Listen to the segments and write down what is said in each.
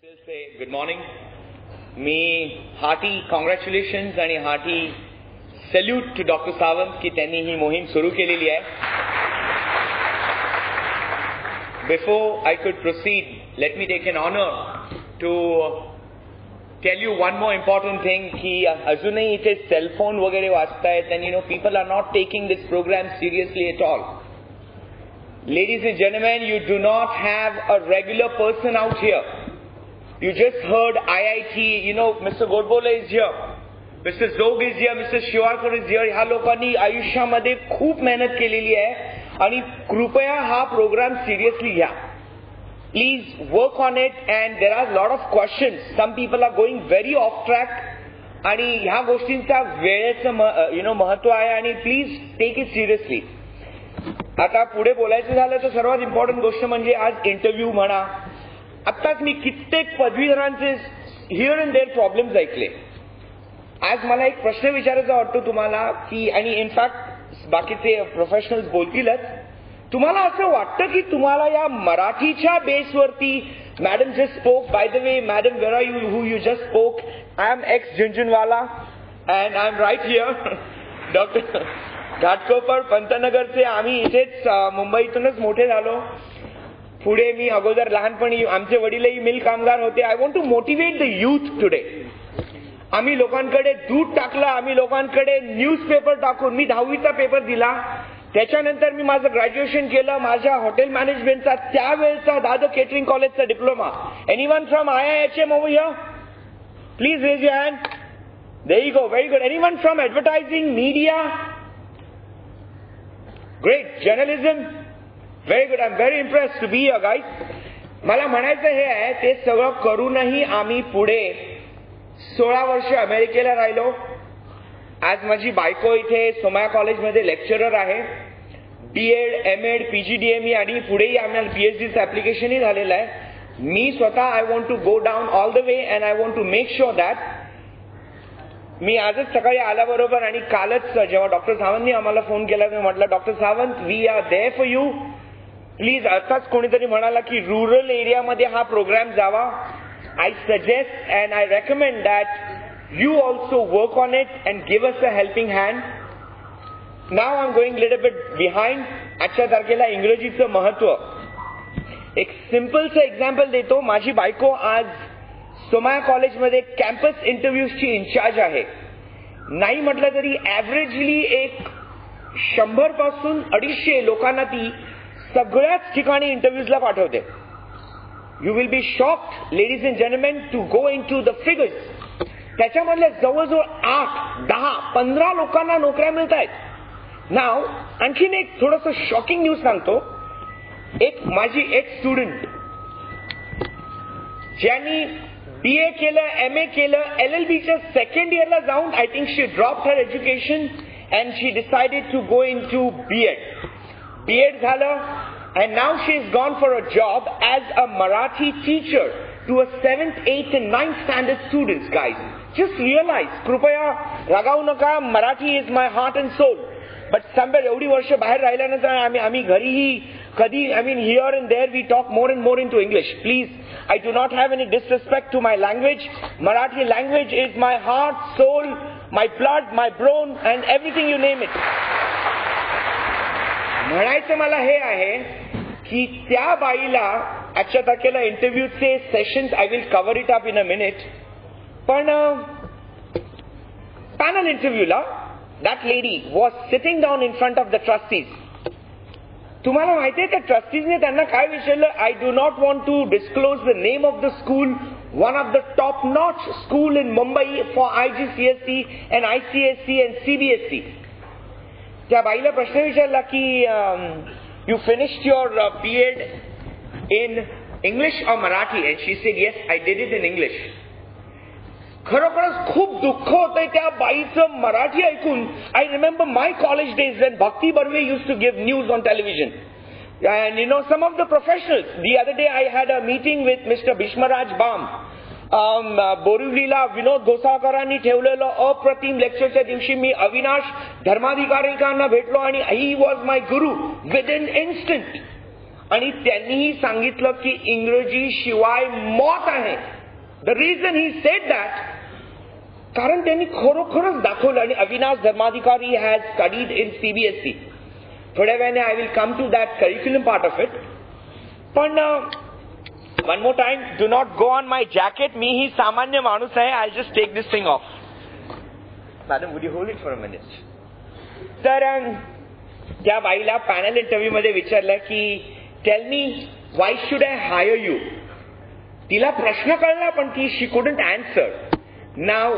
still say good morning. Me hearty congratulations आणि hearty salute to Dr. Sawant की त्यांनी ही मोहीम सुरू केलेली आहे. Before I could proceed, let me take an honor to tell you one more important thing की अजूनही इथे cell phone वगैरे वाजतायत and people are not taking this program seriously at all. Ladies and gentlemen, you do not have a regular person out here. You just heard IIT, Mr. Godbole is here, Mr. Zog is here, Mr. Shiwarkar is here. ह्या लोकांनी आयुष्यामध्ये खूप मेहनत केलेली आहे आणि कृपया हा प्रोग्राम सिरियसली घ्या. Please work on it and there are a lot of questions. Some people are going very off track आणि ह्या गोष्टींचा वेळेचं महत्व आहे आणि प्लीज टेक इट सिरियसली. आता पुढे बोलायचं झालं तर सर्वात इम्पॉर्टंट गोष्ट म्हणजे आज इंटरव्ह्यू म्हणा. आत्ताच मी कित्येक पदवीधरांचे हिअर अँड देअर प्रॉब्लेम्स ऐकले. आज मला एक प्रश्न विचारायचा वाटतो तुम्हाला की आणि इनफॅक्ट बाकीचे प्रोफेशनल्स बोलतीलच. तुम्हाला असं वाटतं की तुम्हाला या मराठीच्या बेसवरती madam just spoke by the way madam where are you who you just spoke I am ex Jhunjhunwala and I am right here. Doctor Ghatkopar पंतनगरचे आम्ही इथेच मुंबईतूनच मोठे झालो. पुढे मी अगोदर लहानपणी आमचे वडीलही मिल कामगार होते. I want to motivate the youth today. आम्ही लोकांकडे दूध टाकलं, आम्ही लोकांकडे न्यूजपेपर टाकून मी 10वीचा पेपर दिला. त्याच्यानंतर मी माझं ग्रॅज्युएशन केलं. माझ्या हॉटेल मॅनेजमेंटचा त्यावेळेचा दादर केटरिंग कॉलेजचा diploma. Anyone from IIHM over here? Please raise your hand. There you go. Very good. Anyone from advertising, media? Great. Journalism? Very good. I'm very impressed to be here, guys. मला म्हणायचं हे आहे ते सगळं करूनही आम्ही पुढे 16 वर्ष अमेरिकेला राहिलो. आज माझी बायको इथे सोमया कॉलेजमध्ये लेक्चरर आहे. BEd, MAd, PGDME आणि पुढेही आम्हाला PhDचं ऍप्लिकेशनही झालेलं आहे. मी स्वतः I want to go down all the way and I want to make sure that. मी आजच सकाळी आल्याबरोबर आणि कालच जेव्हा डॉक्टर सावंतनी आम्हाला फोन केला मी म्हटलं doctor Sawant we are there for you. Please आताच कोणीतरी म्हणाला की रुरल एरियामध्ये हा प्रोग्राम जावा. I suggest and I recommend that you also work on it and give us a helping hand. Now I am going little bit behind. आजच्या तारखेला इंग्रजीचं महत्व एक सिम्पलचं एक्झाम्पल देतो. माझी बायको आज सोमया कॉलेजमध्ये कॅम्पस इंटरव्ह्यूजची इन्चार्ज आहे. नाही म्हटलं तरी ॲव्हरेजली एक 100 पासून 250 लोकांना ती सगळ्याच ठिकाणी इंटरव्ह्यूजला पाठवते. You will be shocked ladies and gentlemen to go into the figures. त्याच्यामधल्या जवळजवळ 8, 10, 15 लोकांना नोकऱ्या मिळत आहेत. नाव आणखीन एक थोडंसं शॉकिंग न्यूज सांगतो. एक माझी एक स्टुडंट ज्यांनी BA केलं, MA केलं, LLBच्या सेकंड इयरला जाऊन I think she dropped her education and she decided to go into BEd झालं and now she is gone for a job as a Marathi teacher to a 7th, 8th and 9th standard students. Guys, just realize, कृपया रागावू नका. Marathi is my heart and soul. But somewhere एवढी वर्ष बाहेर राहिल्यानंतर आम्ही घरीही कधी here and there we talk more and more into English. Please, I do not have any disrespect to my language. Marathi language is my heart, soul, my blood, my brain and everything you name it. म्हणायचं मला हे आहे की त्या बाईला आजच्या तारखेला इंटरव्ह्यूचे sessions I will cover it up in a minute. पण पॅनल इंटरव्ह्यूला that lady was sitting down in front of the trustees. तुम्हाला माहिती आहे त्या ट्रस्टीजने त्यांना काय विचारलं? I do not want to disclose the name of the school, one of the top notch school in Mumbai for IGCSE and ICSE and CBSE. त्या बाईला प्रश्न विचारला की you finished your BEd in English और Marathi and she said yes I did it in English. खरोखरच खूप दुःख होतंय त्या बाईचं मराठी ऐकून. I remember my college days when Bhakti Barve used to give news on television. And some of the professionals. The other day I had a meeting with Mr. Bhishmaraj Bam. बोरिवलीला विनोद घोसाळकरांनी ठेवलेलं अप्रतिम लेक्चरच्या दिवशी मी अविनाश धर्माधिकारीकांना भेटलो आणि he was my Guru with in instant. आणि त्यांनीही सांगितलं की इंग्रजी शिवाय मौत आहे. The reason he said that, कारण त्यांनी खरोखरच दाखवलं. आणि Avinash Dharmadhikari has studied in CBSE. थोड्या वेळाने I will come to that curriculum part of it. पण one more time, do not go on my jacket. मी ही सामान्य माणूस आहे. I just take this thing off. Madam, would you hold it for a minute. तर त्या बाईला panel interview मध्ये विचारलं की tell me Y should I hire you. तिला प्रश्न कळला पण ती शी कुडंट आन्सर. नाव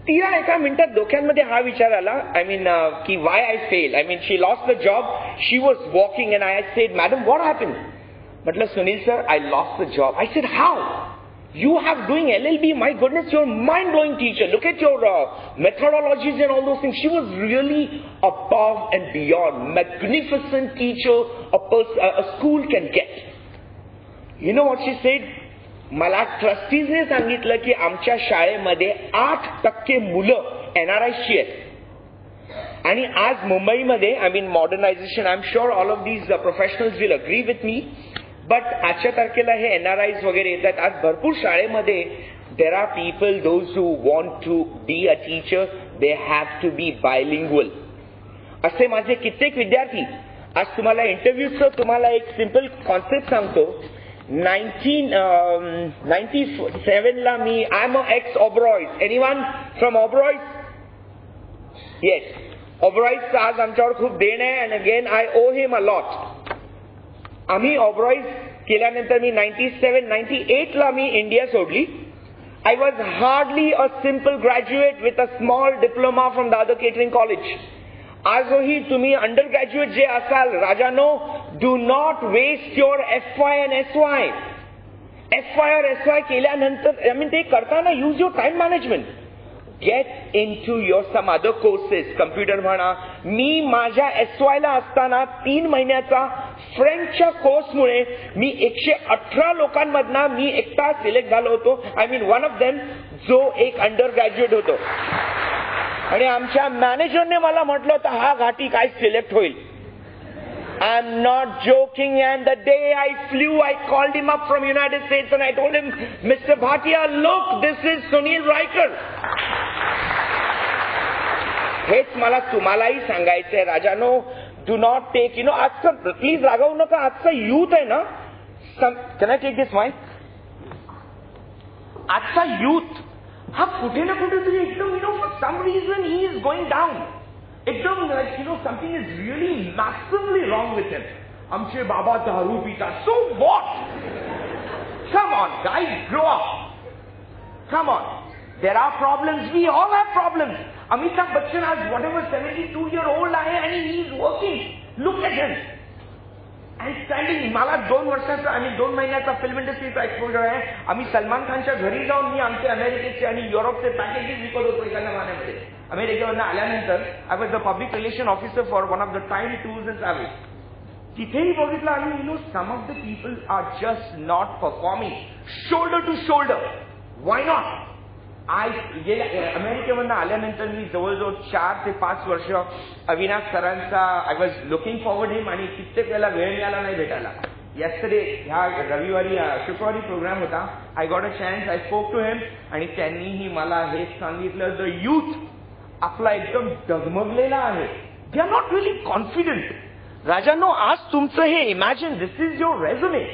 तिला एका मिनिटात डोक्यांमध्ये हा विचार आला, आय मीन की why I fail. I mean she lost the job. She was walking and I said madam what happen. म्हटलं Sunil sir, I lost the job. I said how. You have doing LLB, my goodness, you're a mind-blowing teacher. Look at your methodologies and all those things. She was really above and beyond. Magnificent teacher a school can get. You know what she said? मला ट्रस्टीजने सांगितलं की आमच्या शाळेमध्ये 8% मुलं NRIची आहेत. आणि आज मुंबईमध्ये, I mean modernization, I am sure all of these professionals will agree with me. But आजच्या तारखेला हे NRIs वगैरे येतात. आज भरपूर शाळेमध्ये there are people those who want to be a teacher, they have to be bilingual. असे माझे कित्येक विद्यार्थी. आज तुम्हाला इंटरव्ह्यूचं तुम्हाला एक सिम्पल कॉन्सेप्ट सांगतो. 1997 ला मी, I am ex Oberois. Anyone from Oberois? Yes, ऑबरॉईजचं आज आमच्यावर खूप देण आहे. And again I owe him a lot. आम्ही ऑबरॉईज केल्यानंतर मी 98 ला मी इंडिया सोडली. I was hardly a simple graduate with a small diploma from Dadar catering college. आजही तुम्ही अंडर ग्रॅज्युएट जे असाल, राजानो, do not waste your FY and SY. FY or SY केल्यानंतर, आय मीन ते करताना use your time management. Get into your some other courses. Computer म्हणा. मी माझ्या SY ला असताना 3 महिन्याचा फ्रेंचच्या कोर्समुळे मी 118 लोकांमधना मी एकटा सिलेक्ट झालो होतो. I mean one of them, जो एक अंडर ग्रॅज्युएट होतो. आणि आमच्या मॅनेजरने मला म्हटलं होतं हा घाटी काय सिलेक्ट होईल. I am not joking. And the day I flew, I called him up from United States and I told him, mister Bhatia, look, this is Sunil Raikar. हेच मला तुम्हालाही सांगायचंय राजानो. डू नॉट टेक, आजचं प्लीज रागवू नका. आजचं युथ आहे ना, can I take this mic. आजचा युथ हा कुठे ना कुठेतरी एकदम for some reason he is going down. एकदम something is really मॅसिवली wrong with हिम. आमचे बाबा दारू पिता. So what? Come on guys, grow up. Come on. There are problems. We all have problems. Amitabh Bachchan has whatever 72-year-old आहे आणि he is working. Look at him. And standing. मला 2 वर्षाचा आणि 2 महिन्याचा फिल्म इंडस्ट्रीचा एक्सपोजर आहे. आम्ही सलमान खानच्या घरी जाऊन मी आमचे अमेरिकेचे आणि युरोपचे पॅकेजेस विकत होतो एका जमान्यामध्ये. अमेरिकेवरून आल्यानंतर I was the public relation officer for one of the time tours and travels. तिथेही बघितलं आणि some of the people are just not performing shoulder to shoulder. Why not? अमेरिकेमधून आल्यानंतर मी जवळजवळ 4 ते 5 वर्ष अविनाश सरांचा I was looking forward him आणि कित्येक वेळेला वेळ मिळाला नाही भेटायला. येस्टरडे ह्या शुक्रवारी प्रोग्राम होता. I got a chance. I spoke to him आणि त्यांनीही मला हेच सांगितलं, द युथ आपला एकदम डगमगलेला आहे. They are not really confident. राजांनो, आज तुमचं हे imagine, this is your resume.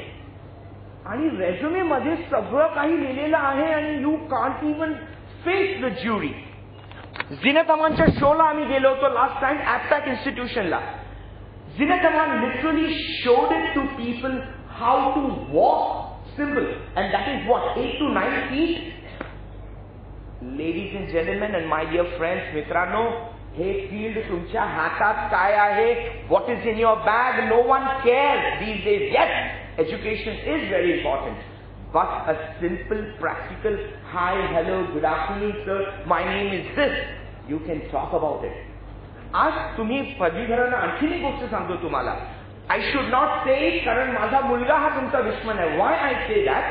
आणि रेझ्युमे मध्ये सगळं काही लिहिलेलं आहे आणि you can't even face the jury. Zeenat अमानच्या शोला आम्ही गेलो होतो लास्ट टाइम ऍपटॅक इन्स्टिट्यूशनला. Zeenat Aman literally showed it to people how to walk simple and that is what 8 to 9 feet. Ladies and gentlemen and my dear friends, मित्रांनो, हे फील्ड तुमच्या हातात काय आहे, what is in your bag, no one cares these days. Yes, education is very important, but a simple practical hi, hello, good afternoon sir, my name is this, you can talk about it. आज तुम्ही पदवीधरांना आणखी एक गोष्ट सांगतो तुम्हाला. I should not say it कारण माझा मुलगा हा तुमचा दुश्मन आहे. Why I say that?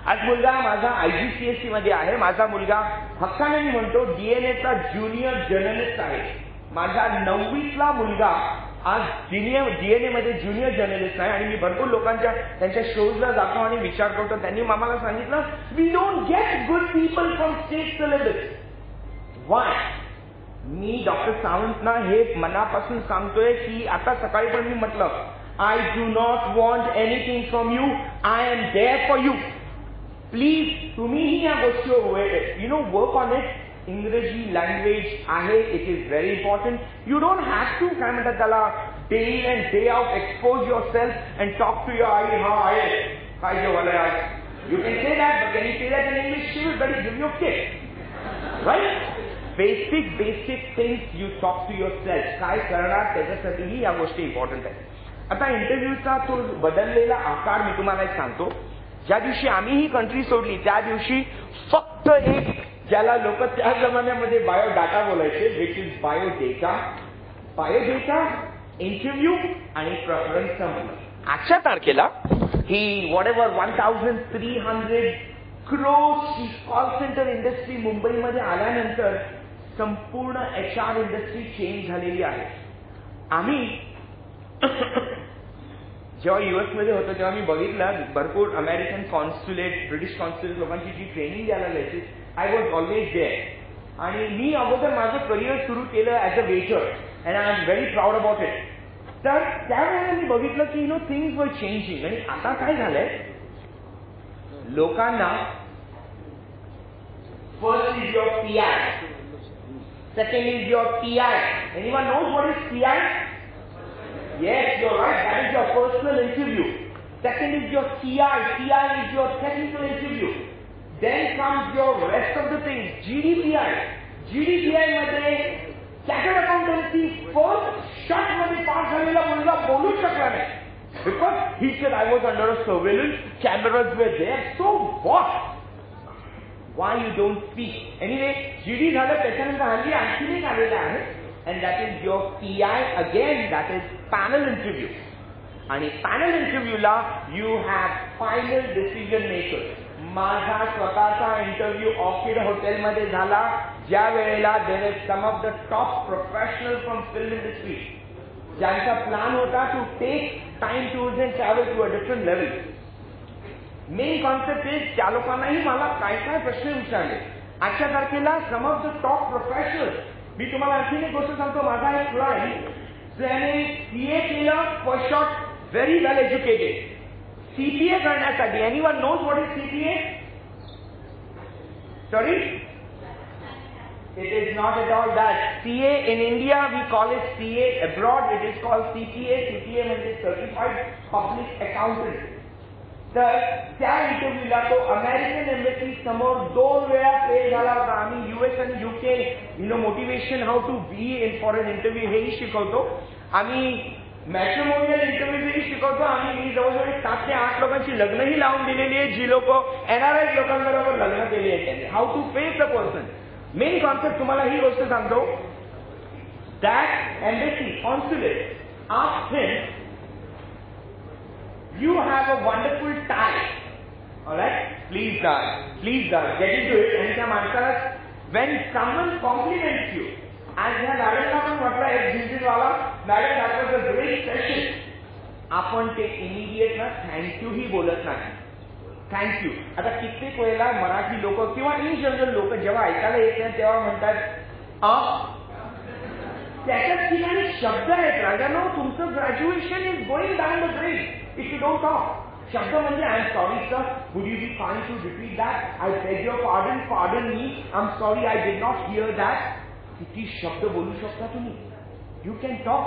आज मुलगा माझा IGCSE मध्ये आहे. माझा मुलगा हक्काने म्हणतो DNA चा ज्युनियर जर्नलिस्ट आहे. माझा 9वीतला मुलगा आज DNA मध्ये ज्युनियर जर्नलिस्ट आहे आणि मी भरपूर लोकांच्या त्यांच्या शोजला जातो आणि विचार करतो. त्यांनी आम्हाला सांगितलं we don't get good people from state celebrities. Why? मी डॉक्टर सावंतना हे मनापासून सांगतोय की आता सकाळी पण मी म्हटलं I do not want anything from you. I am there for you. Please तुम्हीही या गोष्टीवर वर्क ऑन इट. इंग्रजी लँग्वेज आहे, it is very important. You don't have to काय म्हणतात त्याला day in and day out expose yourself and talk to your आई. हा आहे काय जेवायला आज. You can say that but can you say that in English? She will but give you kick right. Basic things you talk to yourself. काय करणार त्याच्यासाठीही या गोष्टी important आहेत. आता इंटरव्ह्यूचा तो बदललेला आकार मी तुम्हाला एक सांगतो. ज्या दिवशी आम्ही ही कंट्री सोडली त्या दिवशी फक्त एक ज्याला लोक त्या जमान्यामध्ये बायोडाटा बोलायचे, विच इज बायोडेटा इंटरव्ह्यू आणि प्रेफरन्स संपलं. आजच्या तारखेला ही whatever 1300 crores call centre industry मुंबईमध्ये आल्यानंतर संपूर्ण HR इंडस्ट्री चेंज झालेली आहे. आम्ही जेव्हा US मध्ये होतो तेव्हा मी बघितलं भरपूर अमेरिकन कॉन्स्युलेट, ब्रिटिश कॉन्स्युलेट लोकांची जी ट्रेनिंग द्यायला जायची. I was always there. आणि मी अगोदर माझं करिअर सुरू केलं as a waiter and I am very proud about it. तर त्यावेळेला मी बघितलं की थिंग्स वर चेंजिंग. आणि आता काय झालंय लोकांना first is your PI, second is your TI. Anyone knows what is TI? Yes, you're right. That is your personal interview. Second is your TI. TI is your technical interview. Then comes your rest of the things. GDPI. GDPI मध्ये chartered accountancy first shot मध्ये pass झालेला मुलगा बोलूच शकला नाही. Because he said I was under a surveillance, cameras were there. So what? Why you don't speak? Anyway, GD झालं त्याच्यानंतर हल्ली आणखी एक आलेलं आहे. And that is your PI again, that is panel interview. आणि panel interviewला you have final decision maker. माझा स्वतःचा इंटरव्ह्यू ऑर्किड हॉटेलमध्ये झाला ज्या वेळेला there is some of the top professionals from film industry ज्यांचा प्लॅन होता to take time tours and travel to a different level. Main concept is त्या लोकांनाही मला काय काय प्रश्न विचारले. आजच्या तारखेला some of the top professionals. मी तुम्हाला आणखी एक गोष्ट सांगतो. माझा एक क्लायंट ज्याने CA केलं first shot, very well educated. CPA करण्यासाठी anyone knows what is CPA? Sorry, it is not at all that. CA in India we call it CA, abroad it is called CPA. CPA म्हणजे Certified Public Accountant. तर त्या इंटरव्ह्यूला तो American embassy समोर 2 वेळा fail झाला होता. आम्ही US आणि UK motivation how to be in for an interview हेही शिकवतो. आम्ही मॅट्रिमोनियल इंटरव्ह्यूही शिकवतो. आम्ही जवळजवळ 7 ते 8 लोकांची लग्नही लावून दिलेली आहे जी लोक NRI लोकांबरोबर लग्न केली आहेत त्यांनी. How to face the person. Main concept तुम्हाला ही गोष्ट सांगतो. That embassy consulate asked him, you have a wonderful tie. All right? Please get into it. And त्या माणसाला when someone compliments you, आज ह्या मॅडमला पण म्हटलं एक जिंजीवाला madam that was a great session. आपण ते इमिडिएट ना थँक्यू ही बोलत नाही. थँक्यू. आता कित्येक वेळेला मराठी लोक किंवा इन जनरल लोक जेव्हा ऐकायला येतात तेव्हा म्हणतात त्याच्याच ठिकाणी शब्द आहेत. राजानो, तुमचं graduation is going down the drain if you don't talk. शब्द म्हणजे I am sorry sir, would you be fine to repeat that? I beg your pardon me, I am sorry I did not hear that. किती शब्द बोलू शकता तुम्ही? You can talk.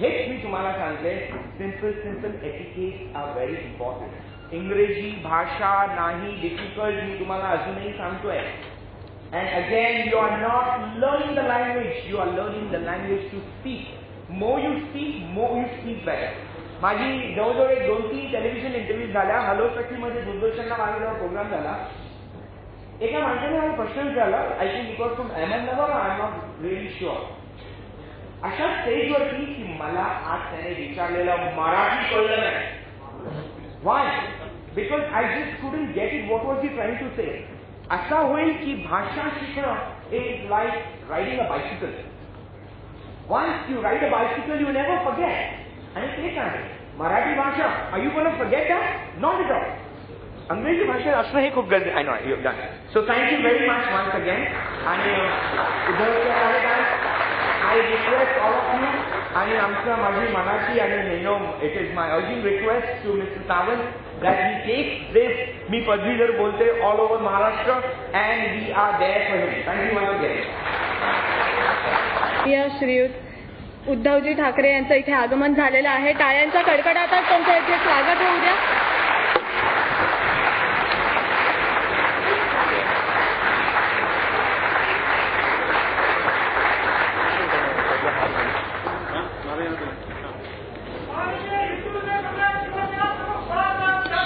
हेच मी तुम्हाला सांगते. Simple etiquettes are very important. इंग्रजी भाषा नाही डिफिकल्ट, मी तुम्हाला अजूनही सांगतोय. And again, you are not learning the language, you are learning the language to speak. More you speak better. माझी जवळजवळ 2-3 टेलिव्हिजन इंटरव्ह्यू झाल्या. हॅलो सखीमध्ये दूरदर्शनला माझा प्रोग्राम झाला. एका माणसाने मला प्रश्न विचारला, I think it was from Ahmednagar, I am not really sure. अशा स्टेजवरती की मला आज त्याने विचारलेलं मराठी कळलं नाही. Why? Because I just couldn't get it. What was he trying to say? असा होईल की भाषा शिकणं is like riding a bicycle. Once you ride a bicycle, you never forget. आणि तेच आहे मराठी भाषा. Are you going to forget that? Not at all. अंग्रेजी भाषा असणं हे खूप गरजेचं आहे. I know you've done. So thank you very much once again. आणि I request all of you आणि आमचं माझी मनाची आणि it is my urgent request to Mr. Sawant that he takes this, मी पदवीधर बोलते, all over Maharashtra and we are there for him. Thank you once again. श्रीयुत उद्धवजी ठाकरे यांचं इथे आगमन झालेलं आहे. टाळ्यांच्या कडकडाटात त्यांचं इथे स्वागत होऊ द्या.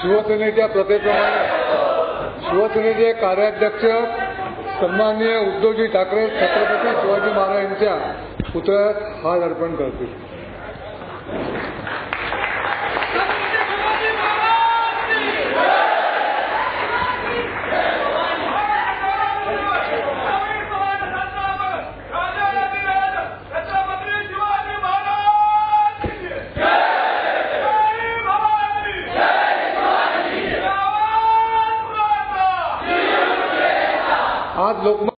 शिवसेनेच्या प्रथेप्रमाणे शिवसेनेचे कार्याध्यक्ष सन्माननीय उद्धवजी ठाकरे छत्रपती शिवाजी महाराज यांच्या पुतळ्यात हार अर्पण करतील. आज लोक